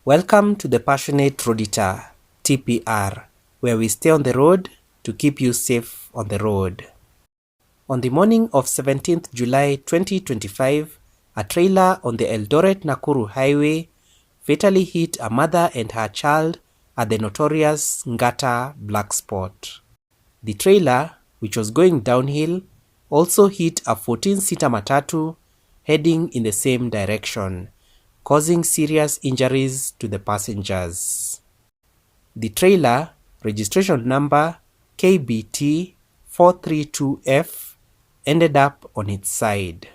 Welcome to the Passionate Roaditor, TPR, where we stay on the road to keep you safe on the road. On the morning of 17th July 2025, a trailer on the Eldoret Nakuru Highway fatally hit a mother and her child at the notorious Ngata Blackspot. The trailer, which was going downhill, also hit a 14-seater matatu heading in the same direction, causing serious injuries to the passengers. The trailer, registration number KBT 432F, ended up on its side.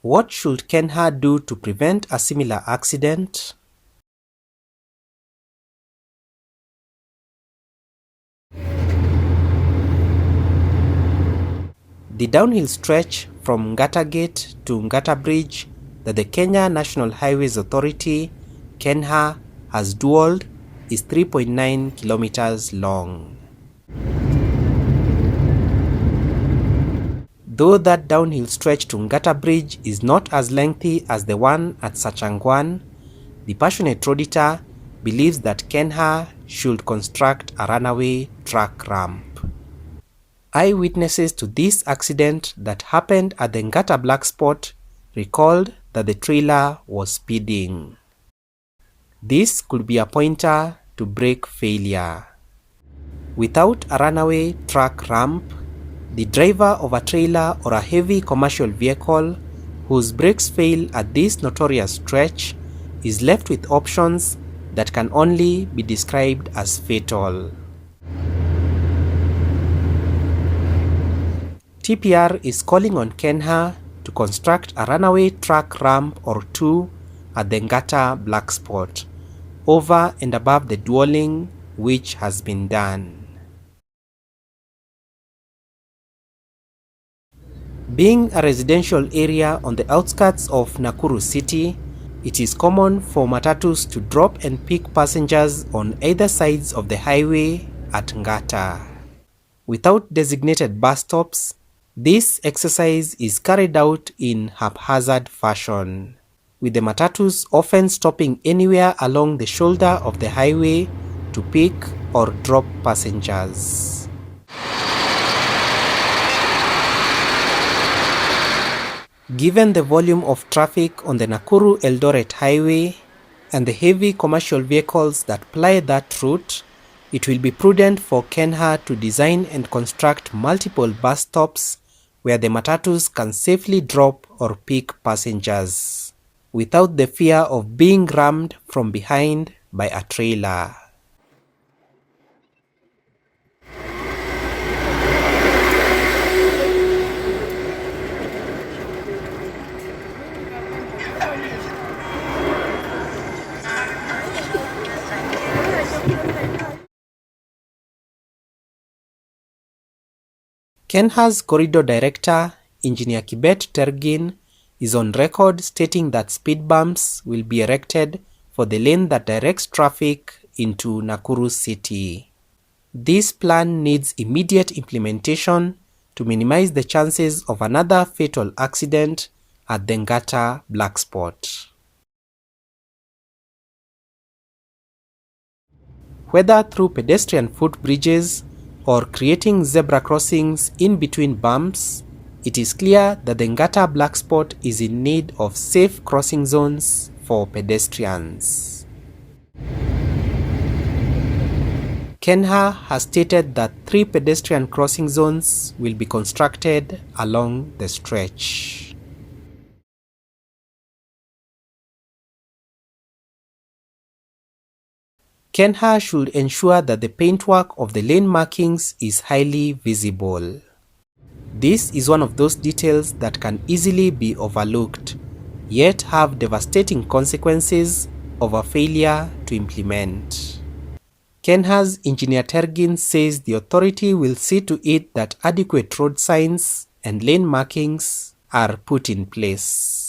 What should KENHA do to prevent a similar accident? The downhill stretch from Ngata Gate to Ngata Bridge that the Kenya National Highways Authority, KENHA, has dualed is 3.9 kilometers long. Though that downhill stretch to Ngata Bridge is not as lengthy as the one at Sachangwan, the Passionate Roaditor believes that KENHA should construct a runaway truck ramp. Eyewitnesses to this accident that happened at the Ngata Blackspot recalled that the trailer was speeding. This could be a pointer to brake failure. Without a runaway truck ramp, the driver of a trailer or a heavy commercial vehicle whose brakes fail at this notorious stretch is left with options that can only be described as fatal. TPR is calling on KENHA to construct a runaway truck ramp or two at the Ngata Blackspot, over and above the dualling which has been done. Being a residential area on the outskirts of Nakuru City, it is common for matatus to drop and pick passengers on either sides of the highway at Ngata. Without designated bus stops, this exercise is carried out in haphazard fashion, with the matatus often stopping anywhere along the shoulder of the highway to pick or drop passengers. Given the volume of traffic on the Nakuru-Eldoret Highway and the heavy commercial vehicles that ply that route, it will be prudent for KENHA to design and construct multiple bus stops where the matatus can safely drop or pick passengers, without the fear of being rammed from behind by a trailer. KENHA's Corridor Director, Engineer Kibet Tergin, is on record stating that speed bumps will be erected for the lane that directs traffic into Nakuru City. This plan needs immediate implementation to minimize the chances of another fatal accident at the Ngata Blackspot. Whether through pedestrian footbridges or creating zebra crossings in between bumps, it is clear that the Ngata Blackspot is in need of safe crossing zones for pedestrians. KENHA has stated that 3 pedestrian crossing zones will be constructed along the stretch. KENHA should ensure that the paintwork of the lane markings is highly visible. This is one of those details that can easily be overlooked, yet have devastating consequences of a failure to implement. KENHA's Engineer Tergin says the authority will see to it that adequate road signs and lane markings are put in place.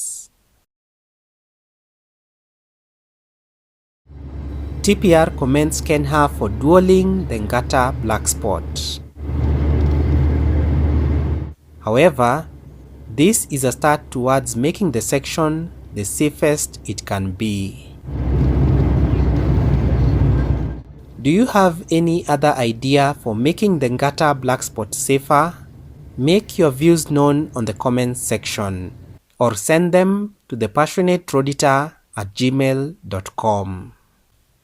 TPR commends KENHA for dualling the Ngata Blackspot. However, this is a start towards making the section the safest it can be. Do you have any other idea for making the Ngata Blackspot safer? Make your views known on the comments section or send them to thepassionateroaditor@gmail.com.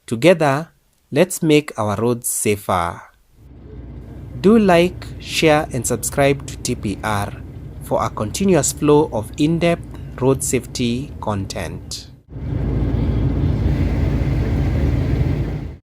Together, let's make our roads safer. Do like, share and subscribe to TPR for a continuous flow of in-depth road safety content.